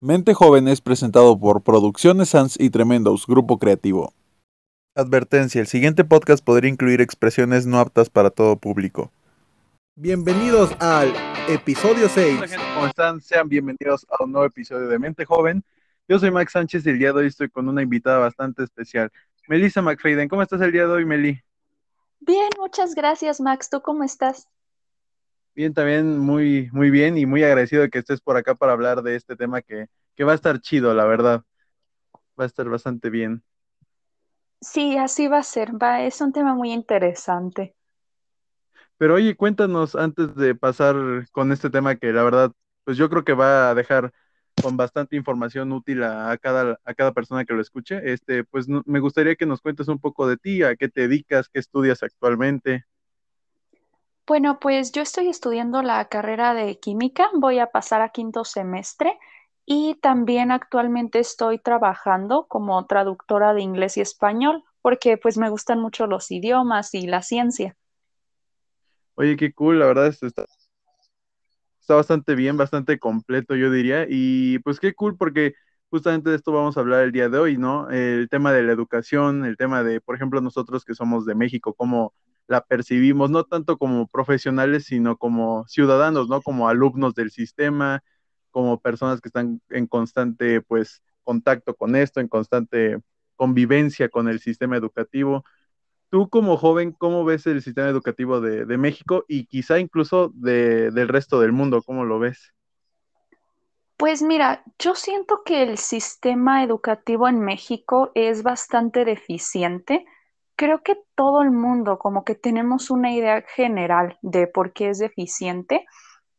Mente Joven es presentado por Producciones Sans y Tremendos, grupo creativo. Advertencia, el siguiente podcast podría incluir expresiones no aptas para todo público. Bienvenidos al episodio 6. Hola gente, ¿cómo están? Sean bienvenidos a un nuevo episodio de Mente Joven. Yo soy Max Sánchez y el día de hoy estoy con una invitada bastante especial, Melissa McFadden. ¿Cómo estás el día de hoy, Meli? Bien, muchas gracias, Max. ¿Tú cómo estás? Bien, también muy bien y muy agradecido de que estés por acá para hablar de este tema que va a estar chido, la verdad. Va a estar bastante bien. Sí, así va a ser. Es un tema muy interesante. Pero oye, cuéntanos antes de pasar con este tema que la verdad, pues yo creo que va a dejar con bastante información útil a cada persona que lo escuche. Pues me gustaría que nos cuentes un poco de ti, a qué te dedicas, qué estudias actualmente. Bueno, pues yo estoy estudiando la carrera de química, voy a pasar a quinto semestre y también actualmente estoy trabajando como traductora de inglés y español porque pues me gustan mucho los idiomas y la ciencia. Oye, qué cool, la verdad está bastante bien, bastante completo, yo diría. Y pues qué cool porque justamente de esto vamos a hablar el día de hoy, ¿no? El tema de la educación, el tema de, por ejemplo, nosotros que somos de México, cómo la percibimos, no tanto como profesionales, sino como ciudadanos, ¿no? Como alumnos del sistema, como personas que están en constante, pues, contacto con esto, en constante convivencia con el sistema educativo. Tú como joven, ¿cómo ves el sistema educativo de México y quizá incluso del resto del mundo? ¿Cómo lo ves? Pues mira, yo siento que el sistema educativo en México es bastante deficiente. Creo que todo el mundo como que tenemos una idea general de por qué es deficiente,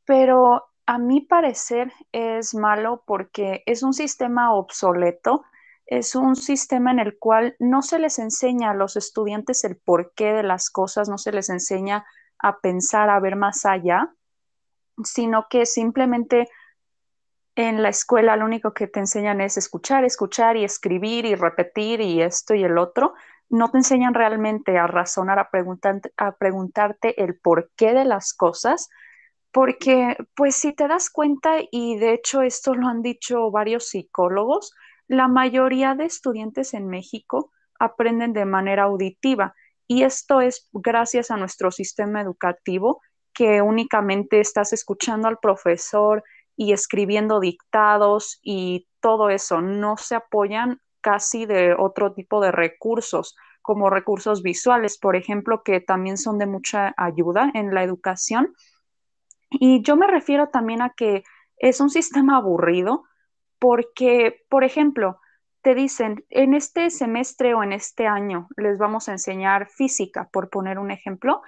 pero a mi parecer es malo porque es un sistema obsoleto, es un sistema en el cual no se les enseña a los estudiantes el porqué de las cosas, no se les enseña a pensar, a ver más allá, sino que simplemente en la escuela lo único que te enseñan es escuchar, escuchar y escribir y repetir y esto y el otro. No te enseñan realmente a razonar, a preguntarte el porqué de las cosas, porque pues si te das cuenta, y de hecho esto lo han dicho varios psicólogos, la mayoría de estudiantes en México aprenden de manera auditiva y esto es gracias a nuestro sistema educativo que únicamente estás escuchando al profesor y escribiendo dictados y todo eso. No se apoyan casi de otro tipo de recursos, como recursos visuales, por ejemplo, que también son de mucha ayuda en la educación. Y yo me refiero también a que es un sistema aburrido porque, por ejemplo, te dicen, en este semestre o en este año les vamos a enseñar física, por poner un ejemplo,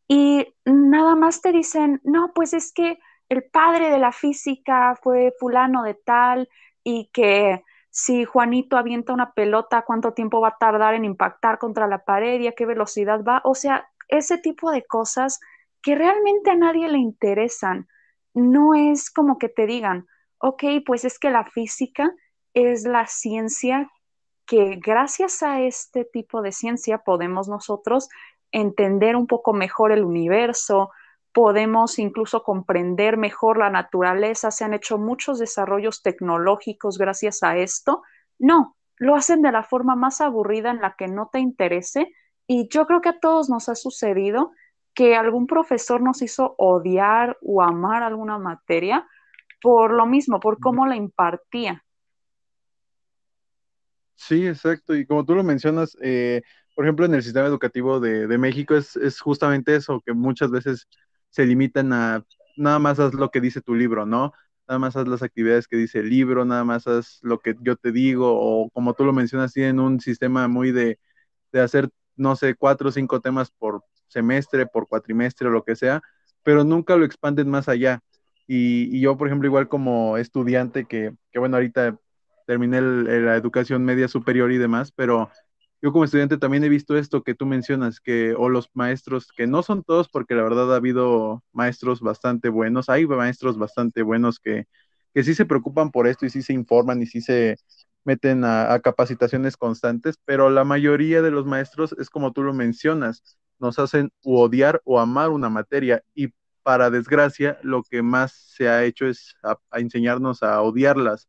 y nada más te dicen, no, pues es que el padre de la física fue fulano de tal y que si Juanito avienta una pelota, ¿cuánto tiempo va a tardar en impactar contra la pared y a qué velocidad va? O sea, ese tipo de cosas que realmente a nadie le interesan. No es como que te digan, ok, pues es que la física es la ciencia que gracias a este tipo de ciencia podemos nosotros entender un poco mejor el universo, podemos incluso comprender mejor la naturaleza, se han hecho muchos desarrollos tecnológicos gracias a esto. No, lo hacen de la forma más aburrida en la que no te interese y yo creo que a todos nos ha sucedido que algún profesor nos hizo odiar o amar alguna materia por lo mismo, por cómo la impartía. Sí, exacto. Y como tú lo mencionas, por ejemplo, en el sistema educativo de México es justamente eso, que muchas veces se limitan a nada más haz lo que dice tu libro, ¿no? Nada más haz las actividades que dice el libro, nada más haz lo que yo te digo, o como tú lo mencionas, tienen un sistema muy de hacer, no sé, 4 o 5 temas por semestre, por cuatrimestre o lo que sea, pero nunca lo expanden más allá. Y yo, por ejemplo, igual como estudiante que bueno, ahorita terminé la educación media superior y demás, pero yo como estudiante también he visto esto que tú mencionas, que o los maestros, que no son todos, porque la verdad ha habido maestros bastante buenos, hay maestros bastante buenos que sí se preocupan por esto y sí se informan y sí se meten a capacitaciones constantes, pero la mayoría de los maestros es como tú lo mencionas, nos hacen o odiar o amar una materia y para desgracia lo que más se ha hecho es a enseñarnos a odiarlas,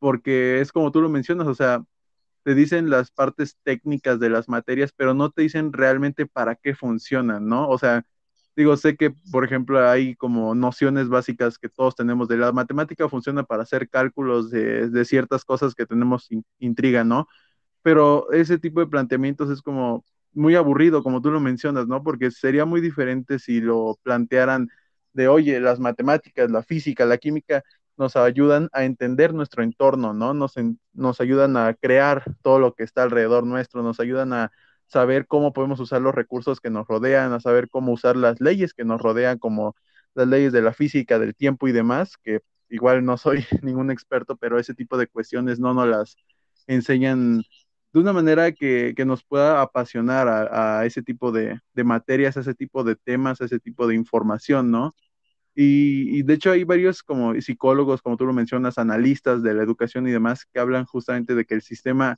porque es como tú lo mencionas, o sea, te dicen las partes técnicas de las materias, pero no te dicen realmente para qué funcionan, ¿no? O sea, digo, sé que, por ejemplo, hay como nociones básicas que todos tenemos de la matemática funciona para hacer cálculos de ciertas cosas que tenemos intriga, ¿no? Pero ese tipo de planteamientos es como muy aburrido, como tú lo mencionas, ¿no? Porque sería muy diferente si lo plantearan de, oye, las matemáticas, la física, la química nos ayudan a entender nuestro entorno, ¿no? Nos ayudan a crear todo lo que está alrededor nuestro, nos ayudan a saber cómo podemos usar los recursos que nos rodean, a saber cómo usar las leyes que nos rodean, como las leyes de la física, del tiempo y demás, que igual no soy ningún experto, pero ese tipo de cuestiones no nos las enseñan de una manera que nos pueda apasionar a ese tipo de materias, a ese tipo de temas, a ese tipo de información, ¿no? Y de hecho hay varios como psicólogos, como tú lo mencionas, analistas de la educación y demás, que hablan justamente de que el sistema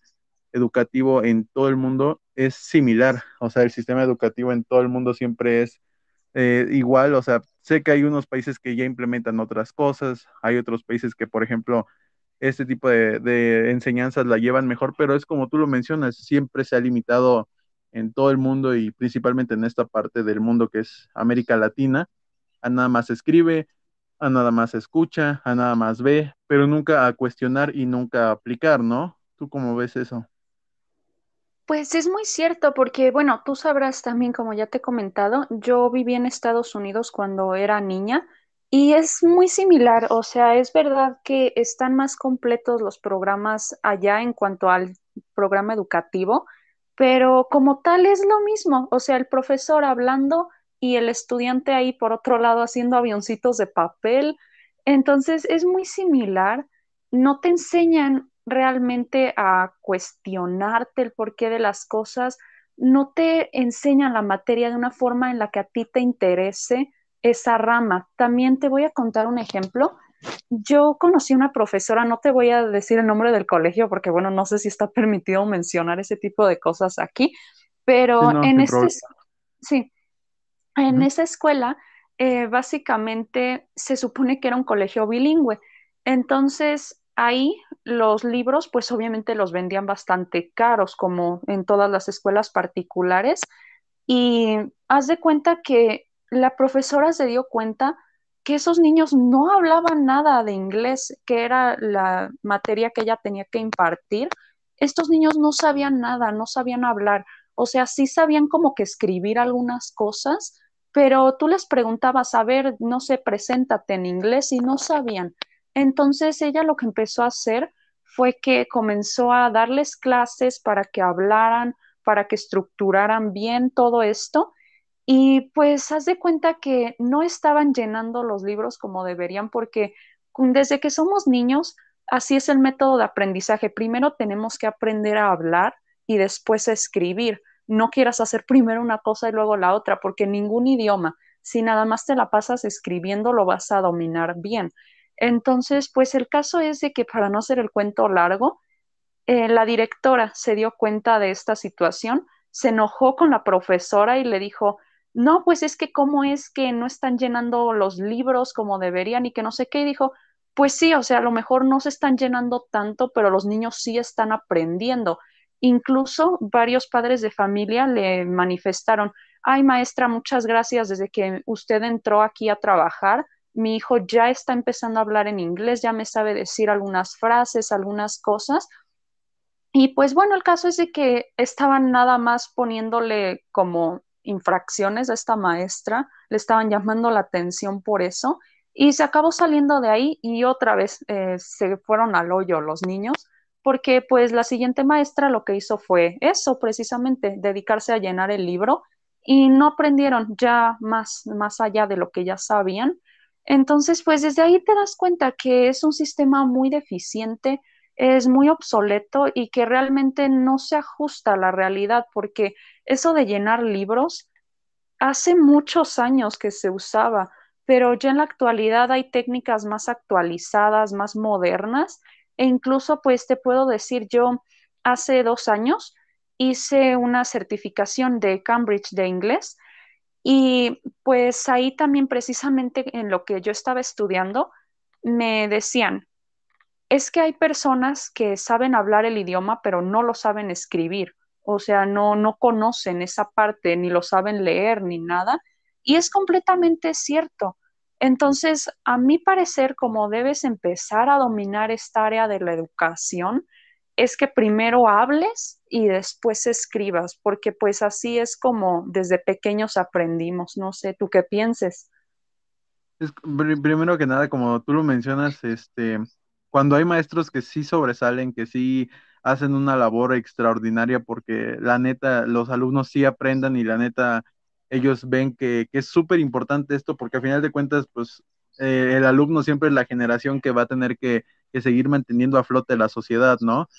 educativo en todo el mundo es similar, o sea, el sistema educativo en todo el mundo siempre es igual, o sea, sé que hay unos países que ya implementan otras cosas, hay otros países que, por ejemplo, este tipo de enseñanzas la llevan mejor, pero es como tú lo mencionas, siempre se ha limitado en todo el mundo y principalmente en esta parte del mundo que es América Latina, a nada más escribe, a nada más escucha, a nada más ve, pero nunca a cuestionar y nunca a aplicar, ¿no? ¿Tú cómo ves eso? Pues es muy cierto porque, bueno, tú sabrás también, como ya te he comentado, yo viví en Estados Unidos cuando era niña y es muy similar, o sea, es verdad que están más completos los programas allá en cuanto al programa educativo, pero como tal es lo mismo, o sea, el profesor hablando y el estudiante ahí por otro lado haciendo avioncitos de papel, entonces es muy similar, no te enseñan realmente a cuestionarte el porqué de las cosas, no te enseñan la materia de una forma en la que a ti te interese esa rama. También te voy a contar un ejemplo. Yo conocí una profesora, no te voy a decir el nombre del colegio porque, bueno, no sé si está permitido mencionar ese tipo de cosas aquí, Sí, pero no, en sin este, problema. sí, en Ujú. esa escuela, básicamente se supone que era un colegio bilingüe. Entonces, ahí los libros, pues obviamente los vendían bastante caros, como en todas las escuelas particulares. Y haz de cuenta que la profesora se dio cuenta que esos niños no hablaban nada de inglés, que era la materia que ella tenía que impartir. Estos niños no sabían nada, no sabían hablar. O sea, sí sabían como que escribir algunas cosas, pero tú les preguntabas, a ver, no sé, preséntate en inglés y no sabían. Entonces ella lo que empezó a hacer fue que comenzó a darles clases para que hablaran, para que estructuraran bien todo esto. Y pues haz de cuenta que no estaban llenando los libros como deberían, porque desde que somos niños, así es el método de aprendizaje. Primero tenemos que aprender a hablar y después a escribir. No quieras hacer primero una cosa y luego la otra, porque ningún idioma, si nada más te la pasas escribiendo, lo vas a dominar bien. Entonces, pues el caso es de que para no hacer el cuento largo, la directora se dio cuenta de esta situación, se enojó con la profesora y le dijo, no, pues es que cómo es que no están llenando los libros como deberían y que no sé qué. Y dijo, pues sí, o sea, a lo mejor no se están llenando tanto, pero los niños sí están aprendiendo. Incluso varios padres de familia le manifestaron, ay maestra, muchas gracias, desde que usted entró aquí a trabajar, mi hijo ya está empezando a hablar en inglés, ya me sabe decir algunas frases, algunas cosas y pues bueno, el caso es de que estaban nada más poniéndole como infracciones a esta maestra, le estaban llamando la atención por eso y se acabó saliendo de ahí y otra vez se fueron al hoyo los niños porque pues la siguiente maestra lo que hizo fue eso precisamente, dedicarse a llenar el libro y no aprendieron ya más allá de lo que ya sabían. Entonces, pues desde ahí te das cuenta que es un sistema muy deficiente, es muy obsoleto y que realmente no se ajusta a la realidad, porque eso de llenar libros hace muchos años que se usaba, pero ya en la actualidad hay técnicas más actualizadas, más modernas, e incluso pues te puedo decir, yo hace 2 años hice una certificación de Cambridge de inglés y pues ahí también precisamente en lo que yo estaba estudiando me decían, es que hay personas que saben hablar el idioma, pero no lo saben escribir. O sea, no conocen esa parte, ni lo saben leer, ni nada. Y es completamente cierto. Entonces, a mi parecer, como debes empezar a dominar esta área de la educación, es que primero hables y después escribas, porque pues así es como desde pequeños aprendimos. No sé, ¿tú qué pienses? Primero que nada, como tú lo mencionas, cuando hay maestros que sí sobresalen, que sí hacen una labor extraordinaria porque la neta, los alumnos sí aprendan y la neta, ellos ven que es súper importante esto porque al final de cuentas, pues el alumno siempre es la generación que va a tener que seguir manteniendo a flote la sociedad, ¿no?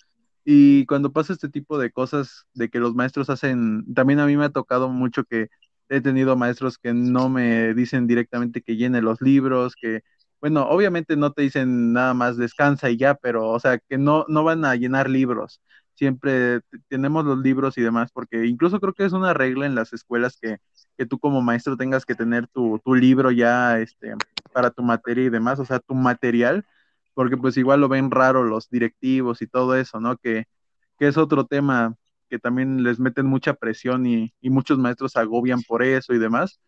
Y cuando pasa este tipo de cosas, de que los maestros hacen, también a mí me ha tocado mucho que he tenido maestros que no me dicen directamente que llene los libros, que, bueno, obviamente no te dicen nada más descansa y ya, pero, o sea, que no van a llenar libros. Siempre tenemos los libros y demás, porque incluso creo que es una regla en las escuelas que tú como maestro tengas que tener tu libro ya, para tu materia y demás, o sea, tu material porque pues igual lo ven raro los directivos y todo eso, ¿no? Que es otro tema que también les meten mucha presión y muchos maestros se agobian por eso y demás.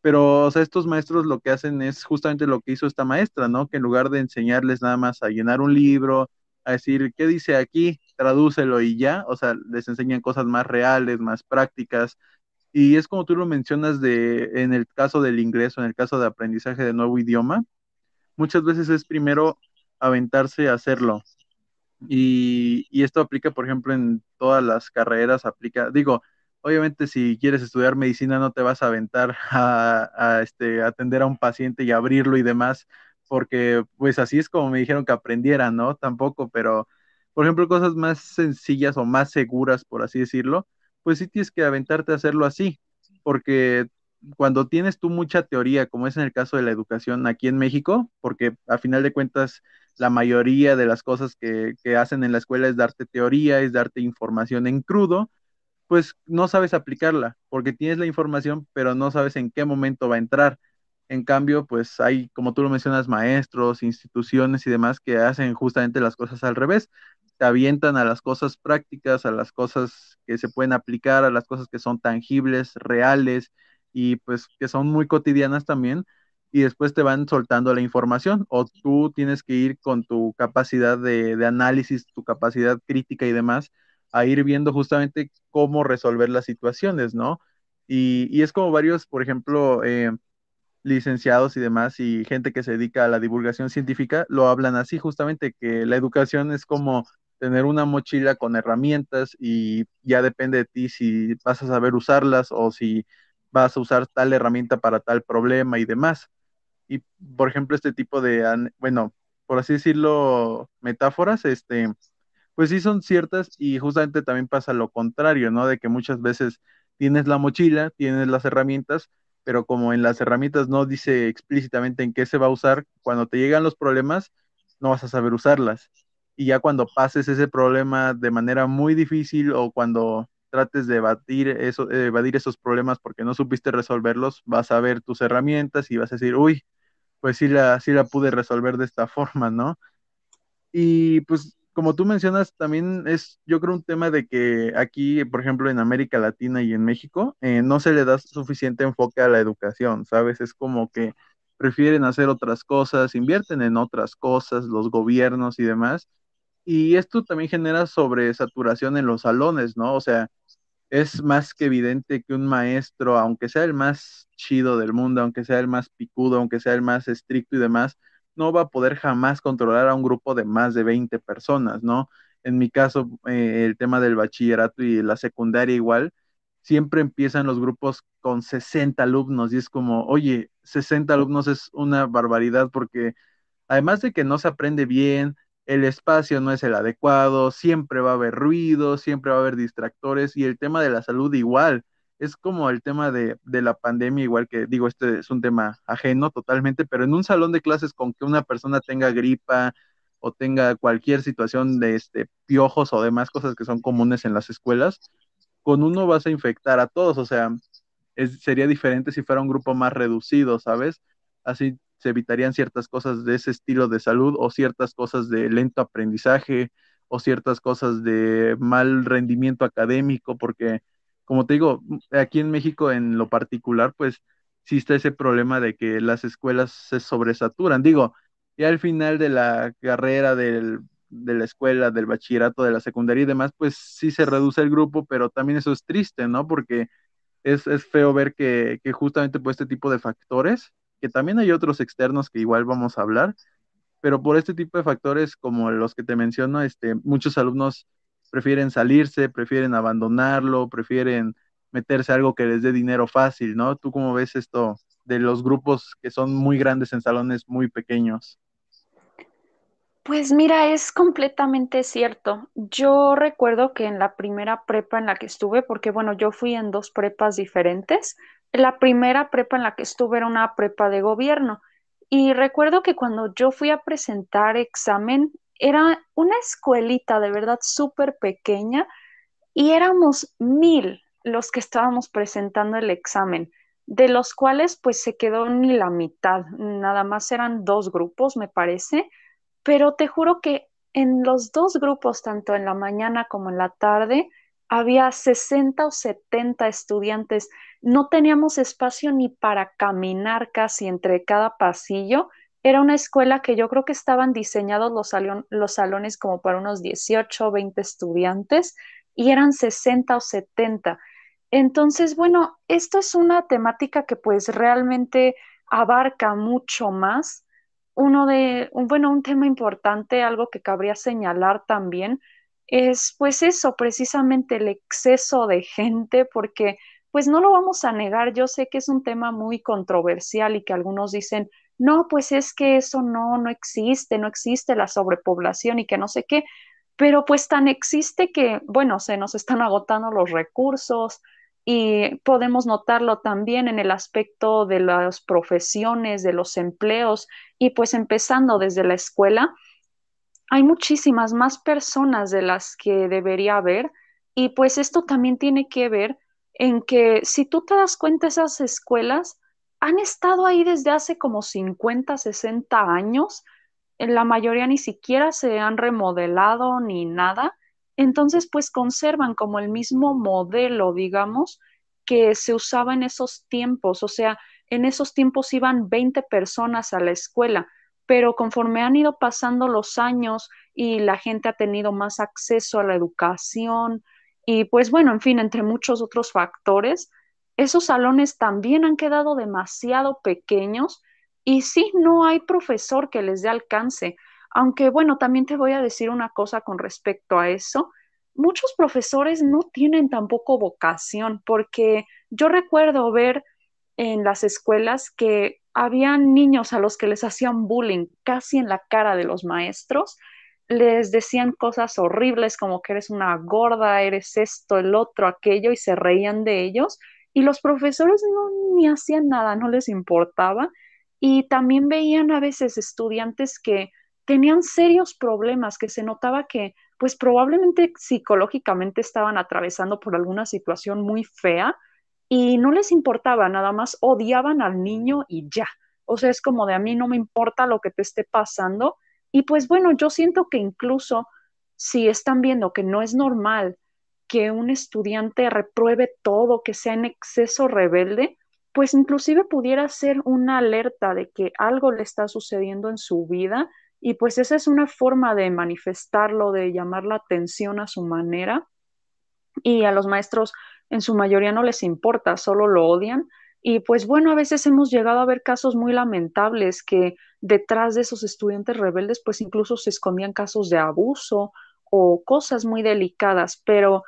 Pero, o sea, estos maestros lo que hacen es justamente lo que hizo esta maestra, ¿no? Que en lugar de enseñarles nada más a llenar un libro, a decir, ¿qué dice aquí? Tradúcelo y ya, o sea, les enseñan cosas más reales, más prácticas. Y es como tú lo mencionas en el caso del inglés o en el caso de aprendizaje de nuevo idioma, muchas veces es primero aventarse a hacerlo. Y esto aplica, por ejemplo, en todas las carreras, aplica, digo, obviamente si quieres estudiar medicina no te vas a aventar a atender a un paciente y abrirlo y demás, porque pues así es como me dijeron que aprendiera, ¿no? Tampoco, pero, por ejemplo, cosas más sencillas o más seguras, por así decirlo, pues sí tienes que aventarte a hacerlo así, porque cuando tienes tú mucha teoría, como es en el caso de la educación aquí en México, porque a final de cuentas la mayoría de las cosas que hacen en la escuela es darte teoría, es darte información en crudo, pues no sabes aplicarla, porque tienes la información, pero no sabes en qué momento va a entrar. En cambio, pues hay, como tú lo mencionas, maestros, instituciones y demás que hacen justamente las cosas al revés. Te avientan a las cosas prácticas, a las cosas que se pueden aplicar, a las cosas que son tangibles, reales y pues que son muy cotidianas también. Y después te van soltando la información o tú tienes que ir con tu capacidad de análisis, tu capacidad crítica y demás a ir viendo justamente cómo resolver las situaciones, ¿no? Y es como varios, por ejemplo, licenciados y demás y gente que se dedica a la divulgación científica lo hablan así, justamente que la educación es como tener una mochila con herramientas y ya depende de ti si vas a saber usarlas o si vas a usar tal herramienta para tal problema y demás. Y, por ejemplo, este tipo de, bueno, por así decirlo, metáforas, pues sí son ciertas y justamente también pasa lo contrario, ¿no? De que muchas veces tienes la mochila, tienes las herramientas, pero como en las herramientas no dice explícitamente en qué se va a usar, cuando te llegan los problemas, no vas a saber usarlas. Y ya cuando pases ese problema de manera muy difícil o cuando trates de evadir esos problemas porque no supiste resolverlos, vas a ver tus herramientas y vas a decir, uy, pues sí la pude resolver de esta forma, ¿no? Y pues como tú mencionas, también es yo creo un tema de que aquí, por ejemplo, en América Latina y en México, no se le da suficiente enfoque a la educación, ¿sabes? Es como que prefieren hacer otras cosas, invierten en otras cosas, los gobiernos y demás. Y esto también genera sobresaturación en los salones, ¿no? O sea, es más que evidente que un maestro, aunque sea el más chido del mundo, aunque sea el más picudo, aunque sea el más estricto y demás, no va a poder jamás controlar a un grupo de más de 20 personas, ¿no? En mi caso, el tema del bachillerato y la secundaria igual, siempre empiezan los grupos con 60 alumnos y es como, oye, 60 alumnos es una barbaridad porque además de que no se aprende bien, el espacio no es el adecuado, siempre va a haber ruido, siempre va a haber distractores y el tema de la salud igual. Es como el tema de la pandemia, igual que digo, este es un tema ajeno totalmente, pero en un salón de clases con que una persona tenga gripa o tenga cualquier situación de piojos o demás cosas que son comunes en las escuelas, con uno vas a infectar a todos, o sea, sería diferente si fuera un grupo más reducido, ¿sabes? Así se evitarían ciertas cosas de ese estilo de salud o ciertas cosas de lento aprendizaje o ciertas cosas de mal rendimiento académico, porque como te digo, aquí en México en lo particular, pues sí está ese problema de que las escuelas se sobresaturan. Digo, ya al final de la carrera de la escuela, del bachillerato, de la secundaria y demás, pues sí se reduce el grupo, pero también eso es triste, ¿no? Porque es feo ver que justamente por este tipo de factores, que también hay otros externos que igual vamos a hablar, pero por este tipo de factores como los que te menciono, muchos alumnos prefieren salirse, prefieren abandonarlo, prefieren meterse a algo que les dé dinero fácil, ¿no? ¿Tú cómo ves esto de los grupos que son muy grandes en salones muy pequeños? Pues mira, es completamente cierto. Yo recuerdo que en la primera prepa en la que estuve, porque bueno, yo fui en dos prepas diferentes, la primera prepa en la que estuve era una prepa de gobierno y recuerdo que cuando yo fui a presentar examen, era una escuelita de verdad súper pequeña y éramos 1,000 los que estábamos presentando el examen, de los cuales pues se quedó ni la mitad, nada más eran dos grupos, me parece, pero te juro que en los dos grupos, tanto en la mañana como en la tarde, había 60 o 70 estudiantes. No teníamos espacio ni para caminar casi entre cada pasillo. Era una escuela que yo creo que estaban diseñados los salones como para unos 18 o 20 estudiantes y eran 60 o 70. Entonces, bueno, esto es una temática que pues realmente abarca mucho más. Bueno, un tema importante, algo que cabría señalar también, es pues eso, precisamente el exceso de gente, porque pues no lo vamos a negar, yo sé que es un tema muy controversial y que algunos dicen, no, pues es que eso no existe, no existe la sobrepoblación y que no sé qué, pero pues tan existe que, bueno, se nos están agotando los recursos y podemos notarlo también en el aspecto de las profesiones, de los empleos y pues empezando desde la escuela, hay muchísimas más personas de las que debería haber y pues esto también tiene que ver en que si tú te das cuenta, esas escuelas han estado ahí desde hace como 50, 60 años, en la mayoría ni siquiera se han remodelado ni nada, entonces pues conservan como el mismo modelo, digamos, que se usaba en esos tiempos, o sea, en esos tiempos iban 20 personas a la escuela, pero conforme han ido pasando los años y la gente ha tenido más acceso a la educación y pues bueno, en fin, entre muchos otros factores, esos salones también han quedado demasiado pequeños y sí, no hay profesor que les dé alcance. Aunque bueno, también te voy a decir una cosa con respecto a eso. Muchos profesores no tienen tampoco vocación porque yo recuerdo ver en las escuelas que habían niños a los que les hacían bullying casi en la cara de los maestros, les decían cosas horribles como que eres una gorda, eres esto, el otro, aquello, y se reían de ellos, y los profesores no ni hacían nada, no les importaba, y también veían a veces estudiantes que tenían serios problemas, que se notaba que pues probablemente psicológicamente estaban atravesando por alguna situación muy fea y no les importaba, nada más odiaban al niño y ya. O sea, es como de a mí no me importa lo que te esté pasando. Y pues bueno, yo siento que incluso si están viendo que no es normal que un estudiante repruebe todo, que sea en exceso rebelde, pues inclusive pudiera ser una alerta de que algo le está sucediendo en su vida y pues esa es una forma de manifestarlo, de llamar la atención a su manera y a los maestros en su mayoría no les importa, solo lo odian. Y pues bueno, a veces hemos llegado a ver casos muy lamentables que detrás de esos estudiantes rebeldes pues incluso se escondían casos de abuso o cosas muy delicadas, pero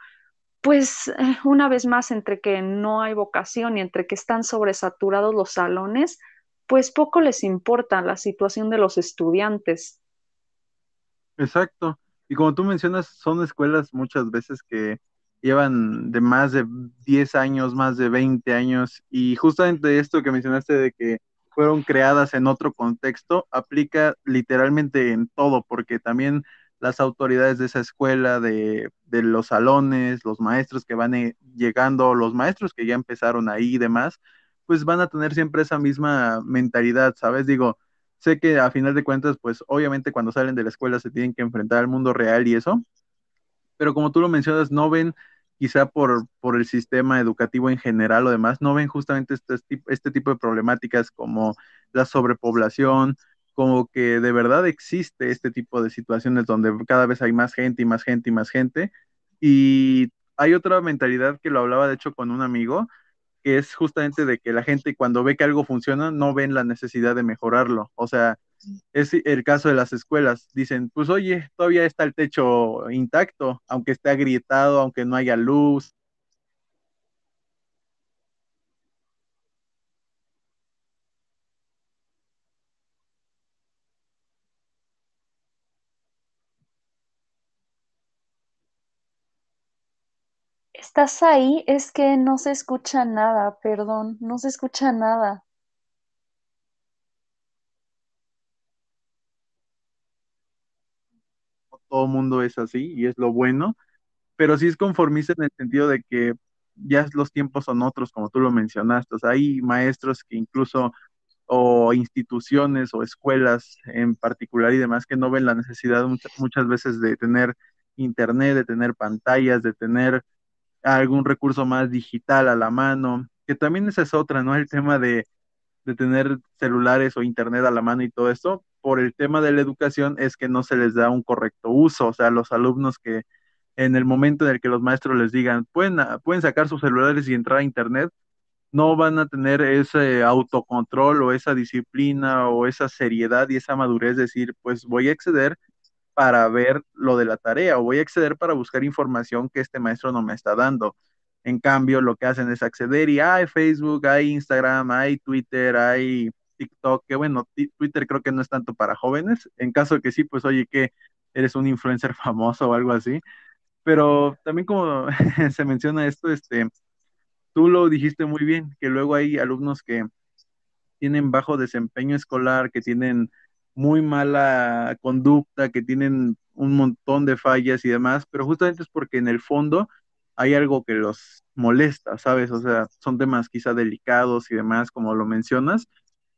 pues una vez más entre que no hay vocación y entre que están sobresaturados los salones, pues poco les importa la situación de los estudiantes. Exacto. Y como tú mencionas, son escuelas muchas veces que llevan de más de 10 años, más de 20 años, y justamente esto que mencionaste de que fueron creadas en otro contexto, aplica literalmente en todo, porque también las autoridades de esa escuela, de los salones, los maestros que van llegando, los maestros que ya empezaron ahí y demás, pues van a tener siempre esa misma mentalidad, ¿sabes? Digo, sé que a final de cuentas, pues obviamente cuando salen de la escuela se tienen que enfrentar al mundo real y eso, pero como tú lo mencionas, no ven, quizá por el sistema educativo en general o demás, no ven justamente este tipo de problemáticas como la sobrepoblación, como que de verdad existe este tipo de situaciones donde cada vez hay más gente y más gente y más gente. Y hay otra mentalidad que lo hablaba de hecho con un amigo, que es justamente de que la gente cuando ve que algo funciona no ven la necesidad de mejorarlo. O sea, es el caso de las escuelas. Dicen, pues oye, todavía está el techo intacto, aunque esté agrietado, aunque no haya luz. ¿Estás ahí? Es que no se escucha nada, perdón, no se escucha nada. Todo el mundo es así y es lo bueno, pero sí es conformista en el sentido de que ya los tiempos son otros, como tú lo mencionaste. O sea, hay maestros que incluso, o instituciones o escuelas en particular y demás, que no ven la necesidad muchas veces de tener internet, de tener pantallas, de tener algún recurso más digital a la mano, que también esa es otra, ¿no? El tema de tener celulares o internet a la mano y todo esto, por el tema de la educación es que no se les da un correcto uso, o sea, los alumnos que en el momento en el que los maestros les digan, pueden sacar sus celulares y entrar a internet, no van a tener ese autocontrol o esa disciplina o esa seriedad y esa madurez de decir, pues voy a acceder para ver lo de la tarea o voy a acceder para buscar información que este maestro no me está dando. En cambio, lo que hacen es acceder y hay Facebook, hay Instagram, hay Twitter, hay TikTok, que bueno, Twitter creo que no es tanto para jóvenes. En caso de que sí, pues oye, que eres un influencer famoso o algo así. Pero también como se menciona esto, tú lo dijiste muy bien, que luego hay alumnos que tienen bajo desempeño escolar, que tienen muy mala conducta, que tienen un montón de fallas y demás, pero justamente es porque en el fondo hay algo que los molesta, ¿sabes? O sea, son temas quizá delicados y demás, como lo mencionas,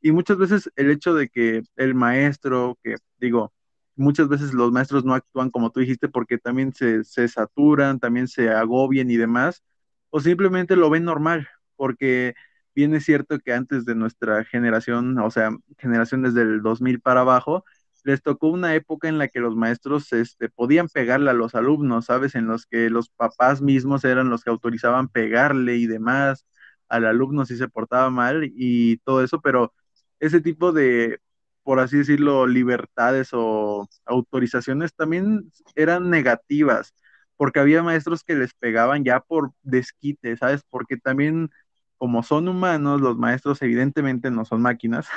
y muchas veces el hecho de que el maestro, que digo, muchas veces los maestros no actúan como tú dijiste porque también se saturan, también se agobian y demás, o simplemente lo ven normal, porque bien es cierto que antes de nuestra generación, o sea, generaciones del 2000 para abajo, les tocó una época en la que los maestros podían pegarle a los alumnos, ¿sabes? En los que los papás mismos eran los que autorizaban pegarle y demás al alumno si se portaba mal y todo eso, pero ese tipo de, por así decirlo, libertades o autorizaciones también eran negativas, porque había maestros que les pegaban ya por desquite, ¿sabes? Porque también como son humanos, los maestros evidentemente no son máquinas,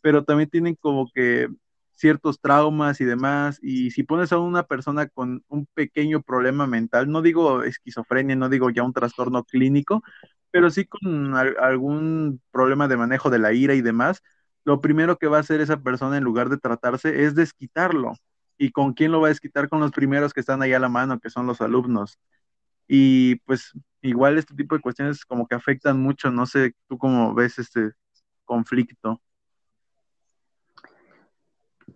pero también tienen como que ciertos traumas y demás, y si pones a una persona con un pequeño problema mental, no digo esquizofrenia, no digo ya un trastorno clínico, pero sí con algún problema de manejo de la ira y demás, lo primero que va a hacer esa persona en lugar de tratarse es desquitarlo. ¿Y con quién lo va a desquitar? Con los primeros que están ahí a la mano, que son los alumnos. Y pues igual este tipo de cuestiones como que afectan mucho, no sé, tú cómo ves este conflicto.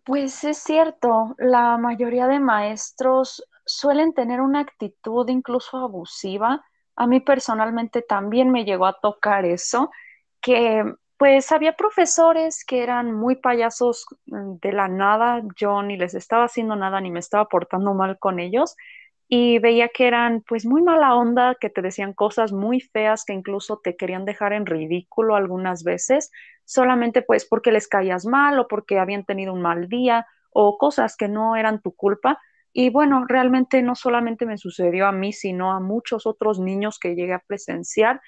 Pues es cierto, la mayoría de maestros suelen tener una actitud incluso abusiva. A mí personalmente también me llegó a tocar eso, que pues había profesores que eran muy payasos de la nada, yo ni les estaba haciendo nada ni me estaba portando mal con ellos y veía que eran pues muy mala onda, que te decían cosas muy feas que incluso te querían dejar en ridículo algunas veces solamente pues porque les caías mal o porque habían tenido un mal día o cosas que no eran tu culpa. Y bueno, realmente no solamente me sucedió a mí, sino a muchos otros niños que llegué a presenciar,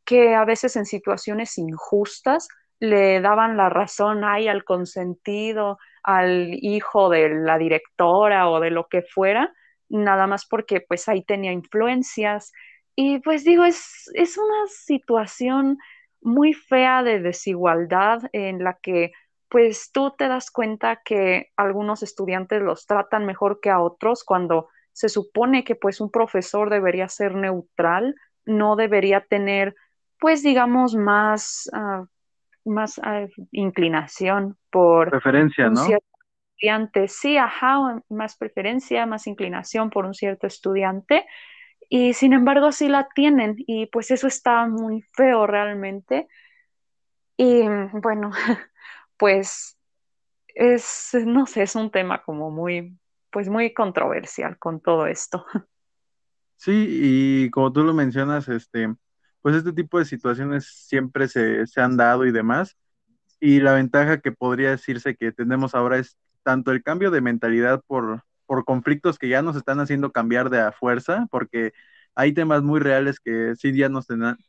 que a veces en situaciones injustas le daban la razón ahí al consentido, al hijo de la directora o de lo que fuera, nada más porque pues ahí tenía influencias. Y pues digo, es una situación muy fea de desigualdad en la que pues tú te das cuenta que algunos estudiantes los tratan mejor que a otros cuando se supone que pues un profesor debería ser neutral, no debería tener pues digamos más más inclinación por Preferencia, un ¿no? cierto estudiante. Sí, ajá, más preferencia, más inclinación por un cierto estudiante. Y sin embargo, sí la tienen. Y pues eso está muy feo realmente. Y bueno, pues no sé, es un tema como muy, pues muy controversial con todo esto. Sí, y como tú lo mencionas, pues este tipo de situaciones siempre se han dado y demás. Y la ventaja que podría decirse que tenemos ahora es tanto el cambio de mentalidad por conflictos que ya nos están haciendo cambiar de a fuerza, porque hay temas muy reales que sí ya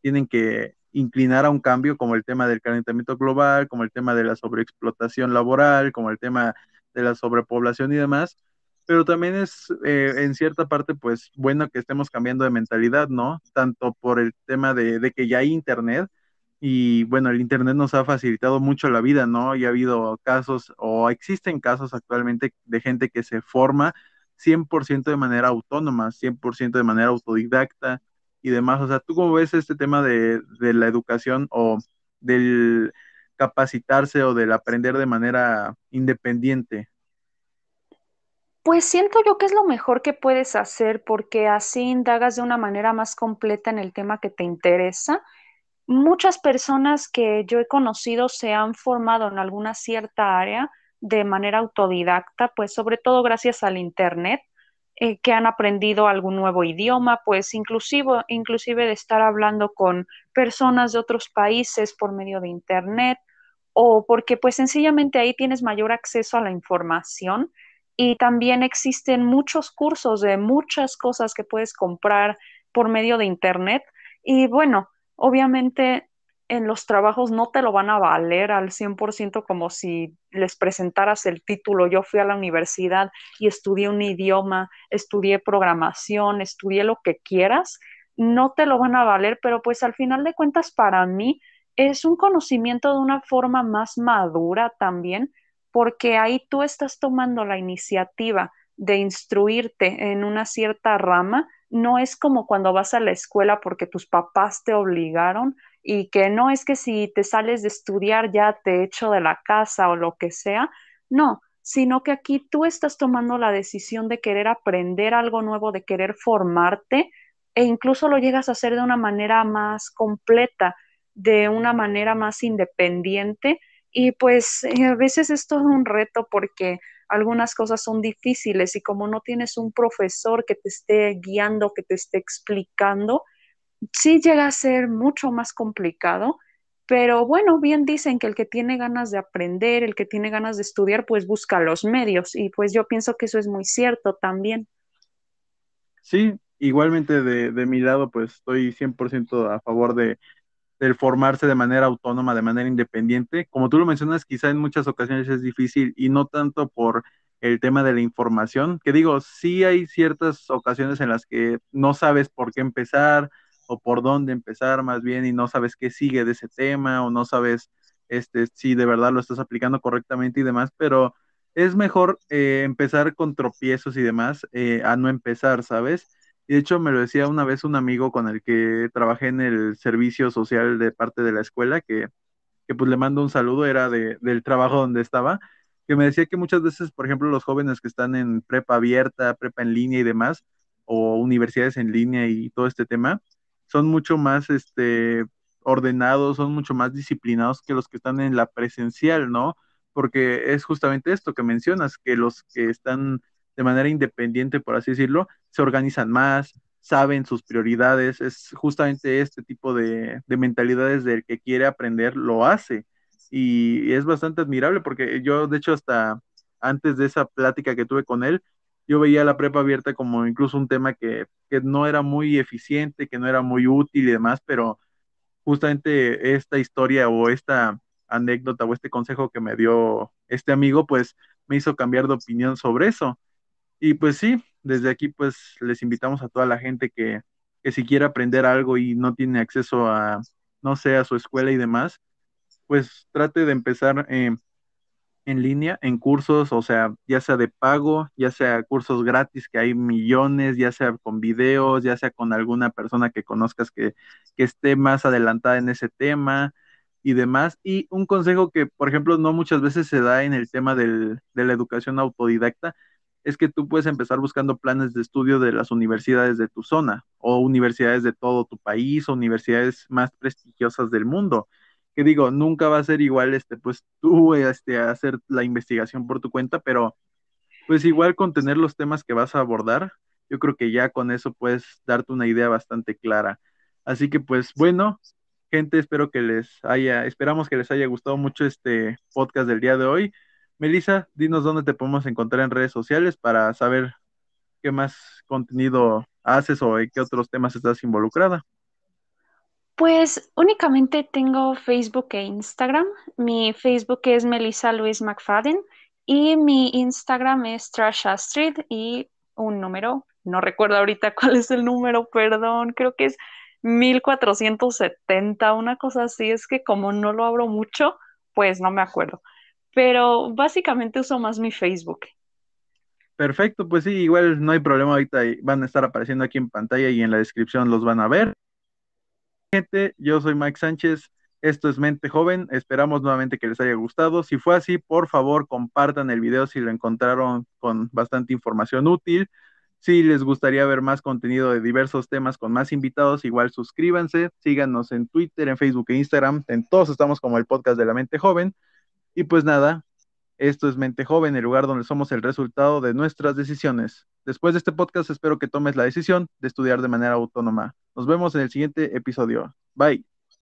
tienen que inclinar a un cambio, como el tema del calentamiento global, como el tema de la sobreexplotación laboral, como el tema de la sobrepoblación y demás. Pero también es en cierta parte, pues bueno que estemos cambiando de mentalidad, ¿no? Tanto por el tema de que ya hay internet y bueno, el Internet nos ha facilitado mucho la vida, ¿no? Y ha habido casos o existen casos actualmente de gente que se forma 100% de manera autónoma, 100% de manera autodidacta y demás. O sea, ¿tú cómo ves este tema de la educación o del capacitarse o del aprender de manera independiente? Pues siento yo que es lo mejor que puedes hacer porque así indagas de una manera más completa en el tema que te interesa. Muchas personas que yo he conocido se han formado en alguna cierta área de manera autodidacta, pues sobre todo gracias al internet, que han aprendido algún nuevo idioma, pues inclusive de estar hablando con personas de otros países por medio de internet o porque pues sencillamente ahí tienes mayor acceso a la información y también existen muchos cursos de muchas cosas que puedes comprar por medio de internet y bueno, obviamente en los trabajos no te lo van a valer al 100% como si les presentaras el título. Yo fui a la universidad y estudié un idioma, estudié programación, estudié lo que quieras, no te lo van a valer, pero pues al final de cuentas para mí es un conocimiento de una forma más madura también, porque ahí tú estás tomando la iniciativa de instruirte en una cierta rama. No es como cuando vas a la escuela porque tus papás te obligaron y que no es que si te sales de estudiar ya te echo de la casa o lo que sea. No, sino que aquí tú estás tomando la decisión de querer aprender algo nuevo, de querer formarte e incluso lo llegas a hacer de una manera más completa, de una manera más independiente. Y pues a veces es todo un reto porque algunas cosas son difíciles y como no tienes un profesor que te esté guiando, que te esté explicando, sí llega a ser mucho más complicado. Pero bueno, bien dicen que el que tiene ganas de aprender, el que tiene ganas de estudiar, pues busca los medios y pues yo pienso que eso es muy cierto también. Sí, igualmente de mi lado, pues estoy 100% a favor del formarse de manera autónoma, de manera independiente. Como tú lo mencionas, quizá en muchas ocasiones es difícil y no tanto por el tema de la información, que digo, sí hay ciertas ocasiones en las que no sabes por qué empezar o por dónde empezar más bien y no sabes qué sigue de ese tema o no sabes si de verdad lo estás aplicando correctamente y demás, pero es mejor empezar con tropiezos y demás a no empezar, ¿sabes? Y de hecho me lo decía una vez un amigo con el que trabajé en el servicio social de parte de la escuela, que pues le mando un saludo, era del trabajo donde estaba, que me decía que muchas veces, por ejemplo, los jóvenes que están en prepa abierta, prepa en línea y demás, o universidades en línea y todo este tema, son mucho más ordenados, son mucho más disciplinados que los que están en la presencial, ¿no? Porque es justamente esto que mencionas, que los que están de manera independiente, por así decirlo, se organizan más, saben sus prioridades, es justamente este tipo de mentalidades del que quiere aprender, lo hace. Y es bastante admirable porque yo, de hecho, hasta antes de esa plática que tuve con él, yo veía la prepa abierta como incluso un tema que no era muy eficiente, que no era muy útil y demás, pero justamente esta historia o esta anécdota o este consejo que me dio este amigo, pues me hizo cambiar de opinión sobre eso. Y pues sí, desde aquí pues les invitamos a toda la gente que si quiere aprender algo y no tiene acceso a, no sé, a su escuela y demás, pues trate de empezar en línea, en cursos, o sea, ya sea de pago, ya sea cursos gratis, que hay millones, ya sea con videos, ya sea con alguna persona que conozcas que esté más adelantada en ese tema. y demás. Y un consejo que, por ejemplo, no muchas veces se da en el tema de la educación autodidacta, es que tú puedes empezar buscando planes de estudio de las universidades de tu zona o universidades de todo tu país o universidades más prestigiosas del mundo. Que digo, nunca va a ser igual, pues tú, hacer la investigación por tu cuenta, pero pues igual con tener los temas que vas a abordar, yo creo que ya con eso puedes darte una idea bastante clara. Así que pues bueno, gente, esperamos que les haya gustado mucho este podcast del día de hoy. Melissa, dinos dónde te podemos encontrar en redes sociales para saber qué más contenido haces o en qué otros temas estás involucrada. Pues únicamente tengo Facebook e Instagram. Mi Facebook es Melissa Louise McFadden y mi Instagram es Trash Astrid y un número, no recuerdo ahorita cuál es el número, perdón, creo que es 1470, una cosa así. Es que como no lo abro mucho, pues no me acuerdo. Pero básicamente uso más mi Facebook. Perfecto, pues sí, igual no hay problema ahorita, van a estar apareciendo aquí en pantalla y en la descripción los van a ver. Gente, yo soy Mike Sánchez, esto es Mente Joven, esperamos nuevamente que les haya gustado. Si fue así, por favor compartan el video si lo encontraron con bastante información útil. Si les gustaría ver más contenido de diversos temas con más invitados, igual suscríbanse, síganos en Twitter, en Facebook e Instagram, en todos estamos como el podcast de la Mente Joven. Y pues nada, esto es Mente Joven, el lugar donde somos el resultado de nuestras decisiones. Después de este podcast, espero que tomes la decisión de estudiar de manera autónoma. Nos vemos en el siguiente episodio. Bye.